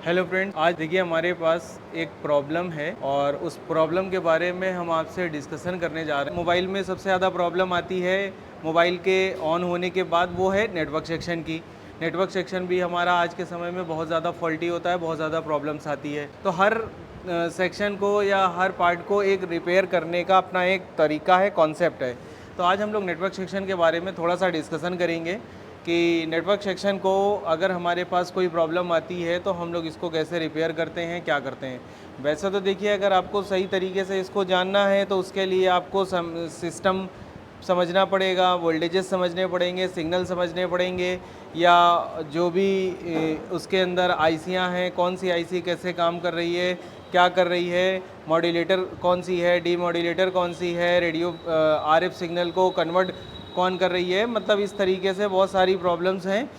Hello friend, आज देखिए हमारे पास एक प्रॉब्लम है और उस प्रॉब्लम के बारे में हम आपसे डिस्कशन करने जा रहे हैं। मोबाइल में सबसे ज़्यादा प्रॉब्लम आती है मोबाइल के ऑन होने के बाद, वो है नेटवर्क सेक्शन की। नेटवर्क सेक्शन भी हमारा आज के समय में बहुत ज़्यादा फॉल्टी होता है, बहुत ज़्यादा प्रॉब्लम्स आती है। तो हर सेक्शन को या हर पार्ट को एक रिपेयर करने का अपना एक तरीका है, कॉन्सेप्ट है। तो आज हम लोग नेटवर्क सेक्शन के बारे में थोड़ा सा डिस्कशन करेंगे कि नेटवर्क सेक्शन को अगर हमारे पास कोई प्रॉब्लम आती है तो हम लोग इसको कैसे रिपेयर करते हैं, क्या करते हैं। वैसे तो देखिए, अगर आपको सही तरीके से इसको जानना है तो उसके लिए आपको सिस्टम समझना पड़ेगा, वोल्टेजेस समझने पड़ेंगे, सिग्नल समझने पड़ेंगे, या जो भी उसके अंदर आईसियाँ हैं, कौन सी आईसी कैसे काम कर रही है, क्या कर रही है, मॉड्यूलेटर कौन सी है, डी मॉड्यूलेटर कौन सी है, रेडियो आरएफ सिग्नल को कन्वर्ट कौन कर रही है। मतलब इस तरीके से बहुत सारी प्रॉब्लम्स हैं,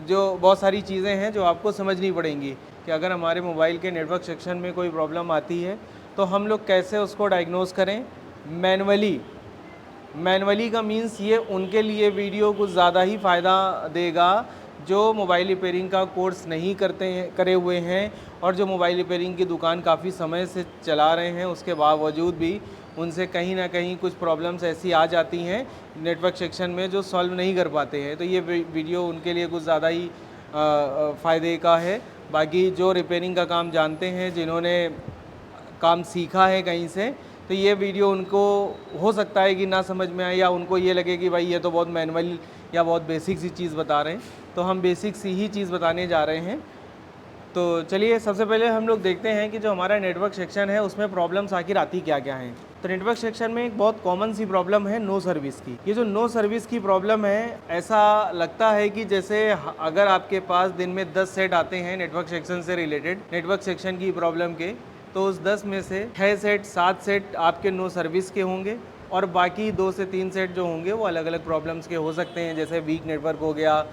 जो बहुत सारी चीज़ें हैं जो आपको समझनी पड़ेंगी कि अगर हमारे मोबाइल के नेटवर्क सेक्शन में कोई प्रॉब्लम आती है तो हम लोग कैसे उसको डायग्नोस करें मैनुअली का मीन्स ये उनके लिए वीडियो कुछ ज़्यादा ही फ़ायदा देगा जो मोबाइल रिपेयरिंग का कोर्स नहीं करे हुए हैं, और जो मोबाइल रिपेयरिंग की दुकान काफ़ी समय से चला रहे हैं, उसके बावजूद भी उनसे कहीं ना कहीं कुछ प्रॉब्लम्स ऐसी आ जाती हैं नेटवर्क सेक्शन में जो सॉल्व नहीं कर पाते हैं। तो ये वीडियो उनके लिए कुछ ज़्यादा ही फ़ायदे का है। बाकी जो रिपेयरिंग का काम जानते हैं, जिन्होंने काम सीखा है कहीं से, तो ये वीडियो उनको हो सकता है कि ना समझ में आए, या उनको ये लगे कि भाई ये तो बहुत मैनुअल या बहुत बेसिक सी चीज़ बता रहे हैं। तो हम बेसिक सी ही चीज़ बताने जा रहे हैं। तो चलिए, सबसे पहले हम लोग देखते हैं कि जो हमारा नेटवर्क सेक्शन है उसमें प्रॉब्लम्स आखिर आती क्या क्या हैं। तो नेटवर्क सेक्शन में एक बहुत कॉमन सी प्रॉब्लम है नो सर्विस की। ये जो नो सर्विस की प्रॉब्लम है, ऐसा लगता है कि जैसे अगर आपके पास दिन में 10 सेट आते हैं नेटवर्क सेक्शन से रिलेटेड, नेटवर्क सेक्शन की प्रॉब्लम के, तो उस 10 में से 6 सेट 7 सेट आपके नो सर्विस के होंगे, और बाकी 2 से 3 सेट जो होंगे वो अलग अलग प्रॉब्लम्स के हो सकते हैं। जैसे वीक नेटवर्क हो गया,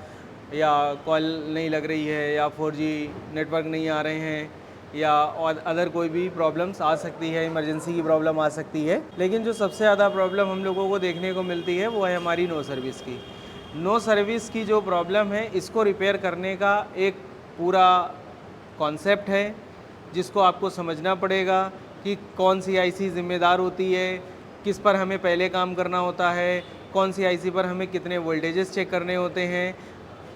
या कॉल नहीं लग रही है, या 4G नेटवर्क नहीं आ रहे हैं, या और अदर कोई भी प्रॉब्लम्स आ सकती है, इमरजेंसी की प्रॉब्लम आ सकती है। लेकिन जो सबसे ज़्यादा प्रॉब्लम हम लोगों को देखने को मिलती है वो है हमारी नो सर्विस की। नो सर्विस की जो प्रॉब्लम है, इसको रिपेयर करने का एक पूरा कॉन्सेप्ट है जिसको आपको समझना पड़ेगा कि कौन सी आईसी ज़िम्मेदार होती है, किस पर हमें पहले काम करना होता है, कौन सी आईसी पर हमें कितने वोल्टेजेस चेक करने होते हैं,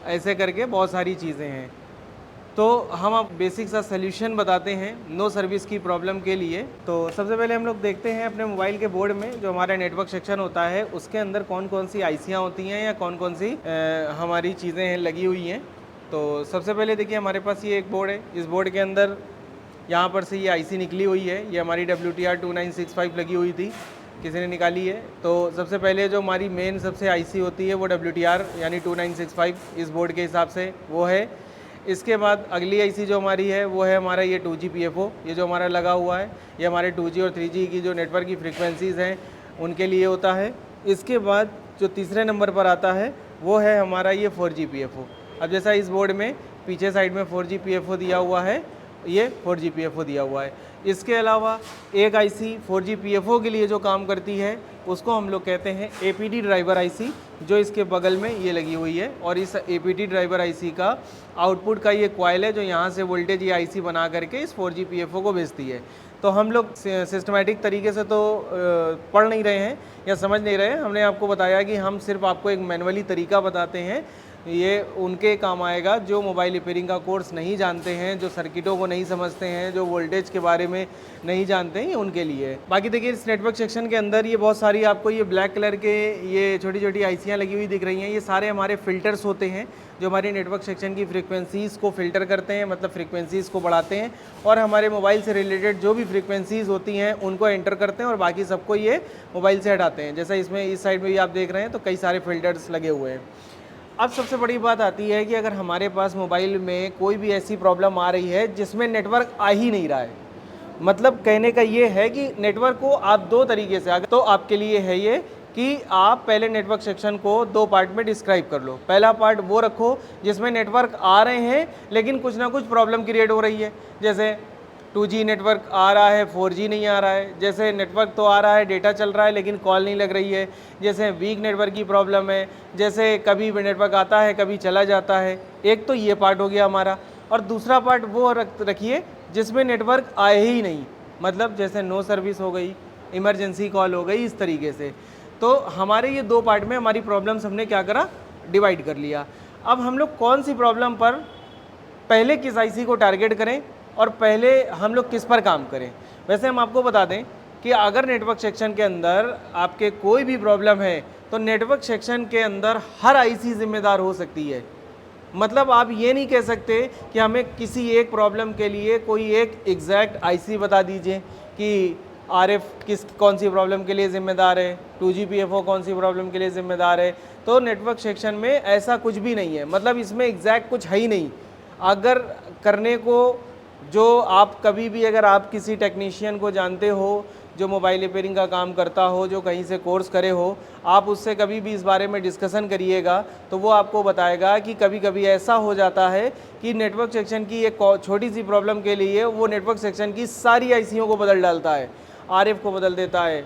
ऐसे करके बहुत सारी चीज़ें हैं। तो हम अब बेसिक सा सल्यूशन बताते हैं नो सर्विस की प्रॉब्लम के लिए। तो सबसे पहले हम लोग देखते हैं अपने मोबाइल के बोर्ड में जो हमारा नेटवर्क सेक्शन होता है उसके अंदर कौन कौन सी आईसियाँ होती हैं, या कौन कौन सी हमारी चीज़ें हैं लगी हुई हैं। तो सबसे पहले देखिए, हमारे पास ये एक बोर्ड है। इस बोर्ड के अंदर यहाँ पर से ये आईसी निकली हुई है। ये हमारी WTR 2965 लगी हुई थी, किसी ने निकाली है। तो सबसे पहले जो हमारी मेन सबसे आईसी होती है वो WTR यानी 2965 इस बोर्ड के हिसाब से वो है। इसके बाद अगली आईसी जो हमारी है वो है हमारा ये 2G PFO। ये जो हमारा लगा हुआ है ये हमारे 2G और 3G की जो नेटवर्क की फ्रिक्वेंसीज़ हैं उनके लिए होता है। इसके बाद जो तीसरे नंबर पर आता है वो है हमारा ये 4G PFO। अब जैसा इस बोर्ड में पीछे साइड में 4G PFO दिया हुआ है, ये 4G PFO दिया हुआ है। इसके अलावा एक आईसी 4G PFO के लिए जो काम करती है उसको हम लोग कहते हैं APD ड्राइवर आईसी, जो इसके बगल में ये लगी हुई है। और इस APD ड्राइवर आईसी का आउटपुट का ये कॉइल है जो यहाँ से वोल्टेज ये आईसी बना करके इस 4G PFO को भेजती है। तो हम लोग सिस्टमेटिक तरीके से तो पढ़ नहीं रहे हैं या समझ नहीं रहे हैं। हमने आपको बताया कि हम सिर्फ आपको एक मैनुअली तरीका बताते हैं। ये उनके काम आएगा जो मोबाइल रिपेयरिंग का कोर्स नहीं जानते हैं, जो सर्किटों को नहीं समझते हैं, जो वोल्टेज के बारे में नहीं जानते हैं, ये उनके लिए। बाकी देखिए, इस नेटवर्क सेक्शन के अंदर ये बहुत सारी आपको ये ब्लैक कलर के ये छोटी छोटी आईसियाँ लगी हुई दिख रही हैं। ये सारे हमारे फ़िल्टर्स होते हैं जो हमारी नेटवर्क सेक्शन की फ्रिक्वेंसीज़ को फ़िल्टर करते हैं, मतलब फ्रिक्वेंसीज़ को बढ़ाते हैं, और हमारे मोबाइल से रिलेटेड जो भी फ्रिक्वेंसीज़ होती हैं उनको एंटर करते हैं, और बाकी सबको ये मोबाइल से हटाते हैं। जैसा इसमें इस साइड में भी आप देख रहे हैं तो कई सारे फ़िल्टर्स लगे हुए हैं। अब सबसे बड़ी बात आती है कि अगर हमारे पास मोबाइल में कोई भी ऐसी प्रॉब्लम आ रही है जिसमें नेटवर्क आ ही नहीं रहा है, मतलब कहने का ये है कि नेटवर्क को आप दो तरीके से तो आपके लिए है ये कि आप पहले नेटवर्क सेक्शन को दो पार्ट में डिस्क्राइब कर लो। पहला पार्ट वो रखो जिसमें नेटवर्क आ रहे हैं लेकिन कुछ ना कुछ प्रॉब्लम क्रिएट हो रही है। जैसे 2G नेटवर्क आ रहा है, 4G नहीं आ रहा है। जैसे नेटवर्क तो आ रहा है, डेटा चल रहा है, लेकिन कॉल नहीं लग रही है। जैसे वीक नेटवर्क की प्रॉब्लम है, जैसे कभी नेटवर्क आता है कभी चला जाता है। एक तो ये पार्ट हो गया हमारा। और दूसरा पार्ट वो रखिए जिसमें नेटवर्क आए ही नहीं, मतलब जैसे नो सर्विस हो गई, इमरजेंसी कॉल हो गई, इस तरीके से। तो हमारे ये 2 पार्ट में हमारी प्रॉब्लम्स हमने क्या करा, डिवाइड कर लिया। अब हम लोग कौन सी प्रॉब्लम पर पहले किस आईसी को टारगेट करें और पहले हम लोग किस पर काम करें। वैसे हम आपको बता दें कि अगर नेटवर्क सेक्शन के अंदर आपके कोई भी प्रॉब्लम है तो नेटवर्क सेक्शन के अंदर हर आईसी जिम्मेदार हो सकती है। मतलब आप ये नहीं कह सकते कि हमें किसी एक प्रॉब्लम के लिए कोई एक एग्जैक्ट आईसी बता दीजिए कि आरएफ कौन सी प्रॉब्लम के लिए ज़िम्मेदार है, 2GPFO कौन सी प्रॉब्लम के लिए ज़िम्मेदार है। तो नेटवर्क सेक्शन में ऐसा कुछ भी नहीं है, मतलब इसमें एग्जैक्ट कुछ है ही नहीं। अगर करने को जो आप कभी भी अगर आप किसी टेक्नीशियन को जानते हो जो मोबाइल रिपेयरिंग का काम करता हो, जो कहीं से कोर्स करे हो, आप उससे कभी भी इस बारे में डिस्कशन करिएगा तो वो आपको बताएगा कि कभी कभी ऐसा हो जाता है कि नेटवर्क सेक्शन की एक छोटी सी प्रॉब्लम के लिए वो नेटवर्क सेक्शन की सारी आईसीओ को बदल डालता है। आरएफ को बदल देता है,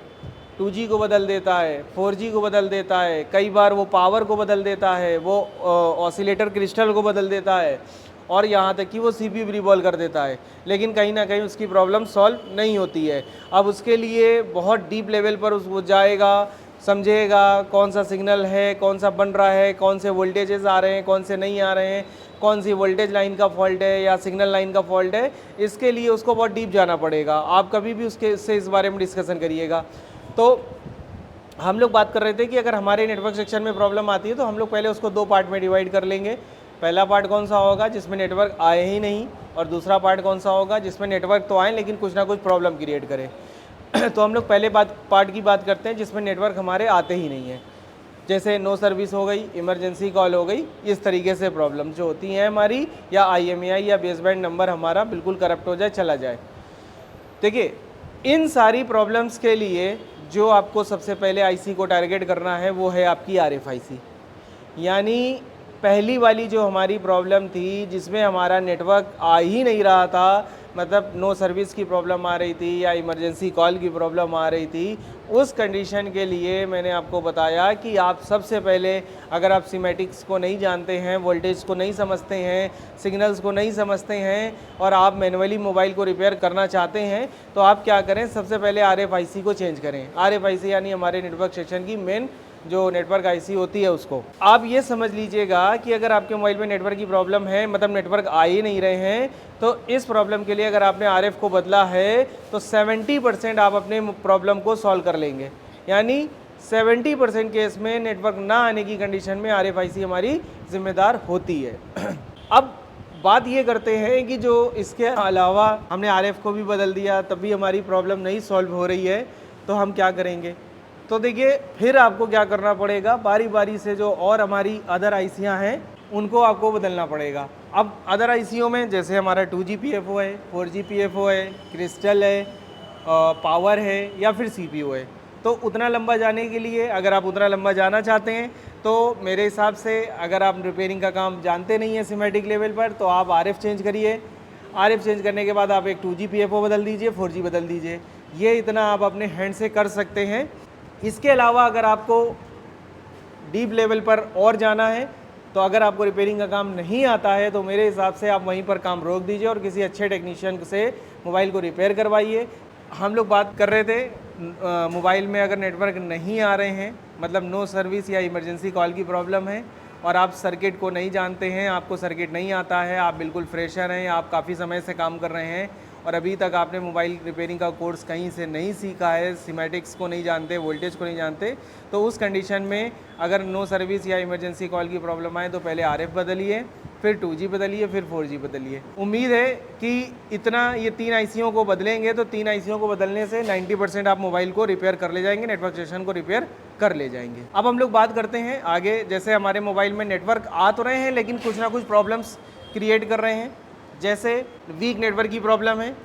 2G को बदल देता है, 4G को बदल देता है, कई बार वो पावर को बदल देता है, वो ऑसिलेटर क्रिस्टल को बदल देता है और यहाँ तक कि वो CPU रिवॉल्व कर देता है, लेकिन कहीं ना कहीं उसकी प्रॉब्लम सॉल्व नहीं होती है। अब उसके लिए बहुत डीप लेवल पर वो जाएगा, समझेगा कौन सा सिग्नल है, कौन सा बन रहा है, कौन से वोल्टेजेस आ रहे हैं, कौन से नहीं आ रहे हैं, कौन सी वोल्टेज लाइन का फॉल्ट है या सिग्नल लाइन का फॉल्ट है। इसके लिए उसको बहुत डीप जाना पड़ेगा। आप कभी भी उससे इस बारे में डिस्कशन करिएगा। तो हम लोग बात कर रहे थे कि अगर हमारे नेटवर्क सेक्शन में प्रॉब्लम आती है तो हम लोग पहले उसको 2 पार्ट में डिवाइड कर लेंगे। पहला पार्ट कौन सा होगा जिसमें नेटवर्क आए ही नहीं, और दूसरा पार्ट कौन सा होगा जिसमें नेटवर्क तो आए लेकिन कुछ ना कुछ प्रॉब्लम क्रिएट करे। तो हम लोग पहले पार्ट की बात करते हैं जिसमें नेटवर्क हमारे आते ही नहीं है, जैसे नो सर्विस हो गई, इमरजेंसी कॉल हो गई, इस तरीके से प्रॉब्लम जो होती हैं हमारी, या IMEI या बेसबैंड नंबर हमारा बिल्कुल करप्ट हो जाए, चला जाए। देखिए, इन सारी प्रॉब्लम्स के लिए जो आपको सबसे पहले आईसी को टारगेट करना है वो है आपकी RFIC। यानी पहली वाली जो हमारी प्रॉब्लम थी जिसमें हमारा नेटवर्क आ ही नहीं रहा था, मतलब नो सर्विस की प्रॉब्लम आ रही थी या इमरजेंसी कॉल की प्रॉब्लम आ रही थी, उस कंडीशन के लिए मैंने आपको बताया कि आप सबसे पहले, अगर आप सीमेटिक्स को नहीं जानते हैं, वोल्टेज को नहीं समझते हैं, सिग्नल्स को नहीं समझते हैं और आप मैनुअली मोबाइल को रिपेयर करना चाहते हैं तो आप क्या करें, सबसे पहले RFIC को चेंज करें। RFIC यानी हमारे नेटवर्क सेक्शन की मेन जो नेटवर्क आईसी होती है उसको। आप ये समझ लीजिएगा कि अगर आपके मोबाइल में नेटवर्क की प्रॉब्लम है, मतलब नेटवर्क आ ही नहीं रहे हैं, तो इस प्रॉब्लम के लिए अगर आपने RF को बदला है तो 70% आप अपने प्रॉब्लम को सॉल्व कर लेंगे। यानी 70% केस में नेटवर्क ना आने की कंडीशन में RFIC हमारी जिम्मेदार होती है। अब बात ये करते हैं कि जो इसके अलावा हमने RF को भी बदल दिया तब भी हमारी प्रॉब्लम नहीं सॉल्व हो रही है, तो हम क्या करेंगे। तो देखिए, फिर आपको क्या करना पड़ेगा, बारी बारी से जो और हमारी अदर आईसियाँ हैं उनको आपको बदलना पड़ेगा। अब अदर आईसीओ में जैसे हमारा 2GPFO है, 4GPFO है, क्रिस्टल है, पावर है या फिर CPU है, तो उतना लंबा जाने के लिए, अगर आप उतना लंबा जाना चाहते हैं तो मेरे हिसाब से अगर आप रिपेयरिंग का काम जानते नहीं हैं सिमेटिक लेवल पर, तो आप RF चेंज करिए। RF चेंज करने के बाद आप एक 2GPFO बदल दीजिए, 4G बदल दीजिए। ये इतना आप अपने हैंड से कर सकते हैं। इसके अलावा अगर आपको डीप लेवल पर और जाना है, तो अगर आपको रिपेयरिंग का काम नहीं आता है तो मेरे हिसाब से आप वहीं पर काम रोक दीजिए और किसी अच्छे टेक्नीशियन से मोबाइल को रिपेयर करवाइए। हम लोग बात कर रहे थे मोबाइल में अगर नेटवर्क नहीं आ रहे हैं, मतलब नो सर्विस या इमरजेंसी कॉल की प्रॉब्लम है और आप सर्किट को नहीं जानते हैं, आपको सर्किट नहीं आता है, आप बिल्कुल फ्रेशर हैं, आप काफ़ी समय से काम कर रहे हैं और अभी तक आपने मोबाइल रिपेयरिंग का कोर्स कहीं से नहीं सीखा है, सीमेटिक्स को नहीं जानते, वोल्टेज को नहीं जानते, तो उस कंडीशन में अगर नो सर्विस या इमरजेंसी कॉल की प्रॉब्लम आए तो पहले RF बदलिए, फिर 2G बदलिए, फिर 4G बदलिए। उम्मीद है कि इतना ये 3 आईसीओ को बदलेंगे तो 3 आईसीओ को बदलने से 90% आप मोबाइल को रिपेयर कर ले जाएंगे, नेटवर्क सेक्शन को रिपेयर कर ले जाएंगे। अब हम लोग बात करते हैं आगे, जैसे हमारे मोबाइल में नेटवर्क आ तो रहे हैं लेकिन कुछ ना कुछ प्रॉब्लम्स क्रिएट कर रहे हैं। जैसे वीक नेटवर्क की प्रॉब्लम है,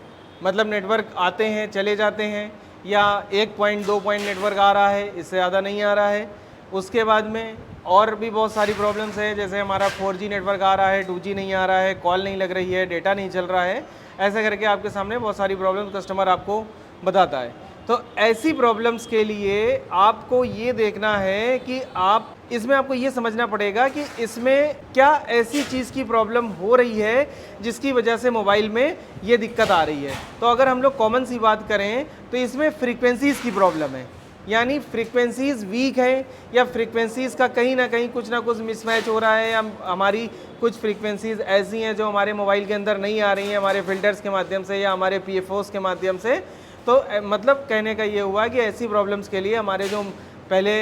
मतलब नेटवर्क आते हैं चले जाते हैं, या 1 पॉइंट 2 पॉइंट नेटवर्क आ रहा है, इससे ज़्यादा नहीं आ रहा है। उसके बाद में और भी बहुत सारी प्रॉब्लम्स हैं, जैसे हमारा 4G नेटवर्क आ रहा है, 2G नहीं आ रहा है, कॉल नहीं लग रही है, डेटा नहीं चल रहा है, ऐसे करके आपके सामने बहुत सारी प्रॉब्लम्स कस्टमर आपको बताता है। तो ऐसी प्रॉब्लम्स के लिए आपको ये देखना है कि आप इसमें आपको ये समझना पड़ेगा कि इसमें क्या ऐसी चीज़ की प्रॉब्लम हो रही है जिसकी वजह से मोबाइल में ये दिक्कत आ रही है। तो अगर हम लोग कॉमन सी बात करें तो इसमें फ्रीक्वेंसीज़ की प्रॉब्लम है, यानी फ्रीक्वेंसीज़ वीक है या फ्रीक्वेंसीज़ का कहीं ना कहीं कुछ ना कुछ मिसमैच हो रहा है, या हमारी कुछ फ्रीक्वेंसीज़ ऐसी हैं जो हमारे मोबाइल के अंदर नहीं आ रही हैं हमारे फ़िल्टर्स के माध्यम से या हमारे PFOs के माध्यम से। तो मतलब कहने का ये हुआ कि ऐसी प्रॉब्लम्स के लिए हमारे जो पहले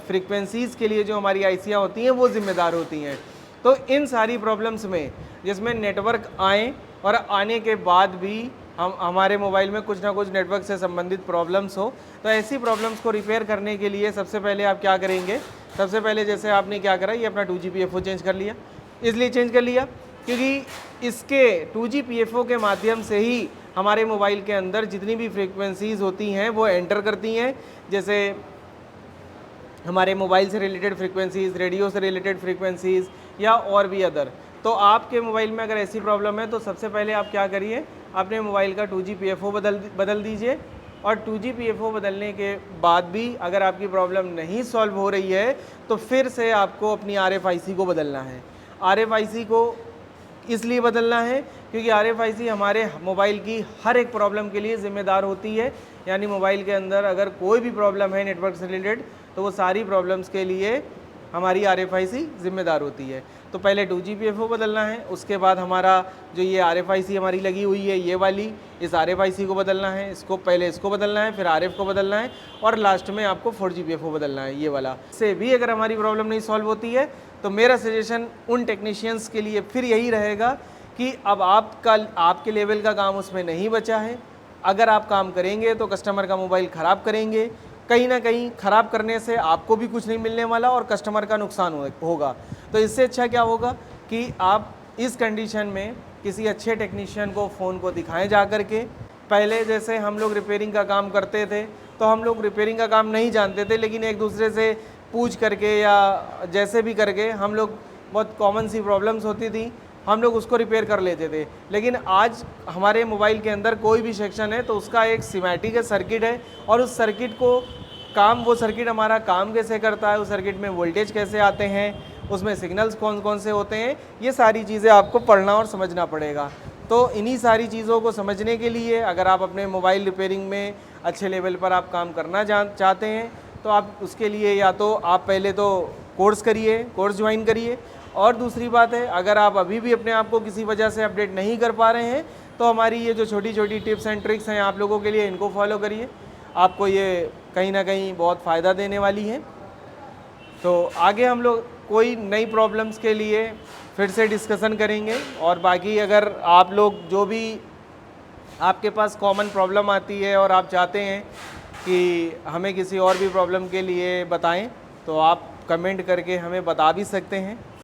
फ्रीक्वेंसीज़ के लिए जो हमारी आईसियाँ होती हैं वो ज़िम्मेदार होती हैं। तो इन सारी प्रॉब्लम्स में जिसमें नेटवर्क आए और आने के बाद भी हमारे मोबाइल में कुछ ना कुछ नेटवर्क से संबंधित प्रॉब्लम्स हो, तो ऐसी प्रॉब्लम्स को रिपेयर करने के लिए सबसे पहले आप क्या करेंगे, सबसे पहले जैसे आपने क्या करा, ये अपना 2G PFO चेंज कर लिया। इसलिए चेंज कर लिया क्योंकि इसके 2G PFO के माध्यम से ही हमारे मोबाइल के अंदर जितनी भी फ्रीक्वेंसीज़ होती हैं वो एंटर करती हैं, जैसे हमारे मोबाइल से रिलेटेड फ्रीक्वेंसीज़, रेडियो से रिलेटेड फ्रीक्वेंसीज़ या और भी अदर। तो आपके मोबाइल में अगर ऐसी प्रॉब्लम है तो सबसे पहले आप क्या करिए, अपने मोबाइल का 2G PFO बदल दीजिए। और 2G PFO बदलने के बाद भी अगर आपकी प्रॉब्लम नहीं सॉल्व हो रही है तो फिर से आपको अपनी RFIC को बदलना है। RFIC को इसलिए बदलना है क्योंकि RFIC हमारे मोबाइल की हर एक प्रॉब्लम के लिए ज़िम्मेदार होती है, यानी मोबाइल के अंदर अगर कोई भी प्रॉब्लम है नेटवर्क से रिलेटेड तो वो सारी प्रॉब्लम्स के लिए हमारी RFIC ज़िम्मेदार होती है। तो पहले 2G PFO बदलना है, उसके बाद हमारा जो ये RFIC हमारी लगी हुई है ये वाली, इस RFIC को बदलना है, पहले इसको बदलना है, फिर RF को बदलना है और लास्ट में आपको 4G PFO बदलना है, ये वाला। इससे भी अगर हमारी प्रॉब्लम नहीं सॉल्व होती है तो मेरा सजेशन उन टेक्नीशियंस के लिए फिर यही रहेगा कि अब आपके लेवल का काम उसमें नहीं बचा है। अगर आप काम करेंगे तो कस्टमर का मोबाइल ख़राब करेंगे, कहीं ना कहीं ख़राब करने से आपको भी कुछ नहीं मिलने वाला और कस्टमर का नुकसान होगा। तो इससे अच्छा क्या होगा कि आप इस कंडीशन में किसी अच्छे टेक्नीशियन को फ़ोन को दिखाएं जा कर के। पहले जैसे हम लोग रिपेयरिंग का काम करते थे तो हम लोग रिपेयरिंग का काम नहीं जानते थे, लेकिन एक दूसरे से पूछ करके या जैसे भी करके हम लोग, बहुत कॉमन सी प्रॉब्लम्स होती थी, हम लोग उसको रिपेयर कर लेते थे। लेकिन आज हमारे मोबाइल के अंदर कोई भी सेक्शन है तो उसका एक सिमेटिक सर्किट है और उस सर्किट को वो सर्किट हमारा काम कैसे करता है, उस सर्किट में वोल्टेज कैसे आते हैं, उसमें सिग्नल्स कौन कौन से होते हैं, ये सारी चीज़ें आपको पढ़ना और समझना पड़ेगा। तो इन्हीं सारी चीज़ों को समझने के लिए अगर आप अपने मोबाइल रिपेयरिंग में अच्छे लेवल पर आप काम करना चाहते हैं तो आप उसके लिए या तो आप पहले तो कोर्स ज्वाइन करिए, और दूसरी बात है अगर आप अभी भी अपने आप को किसी वजह से अपडेट नहीं कर पा रहे हैं तो हमारी ये जो छोटी छोटी टिप्स एंड ट्रिक्स हैं आप लोगों के लिए, इनको फॉलो करिए, आपको ये कहीं ना कहीं बहुत फ़ायदा देने वाली है। तो आगे हम लोग कोई नई प्रॉब्लम्स के लिए फिर से डिस्कशन करेंगे, और बाकी अगर आप लोग जो भी आपके पास कॉमन प्रॉब्लम आती है और आप चाहते हैं कि हमें किसी और भी प्रॉब्लम के लिए बताएं तो आप कमेंट करके हमें बता भी सकते हैं।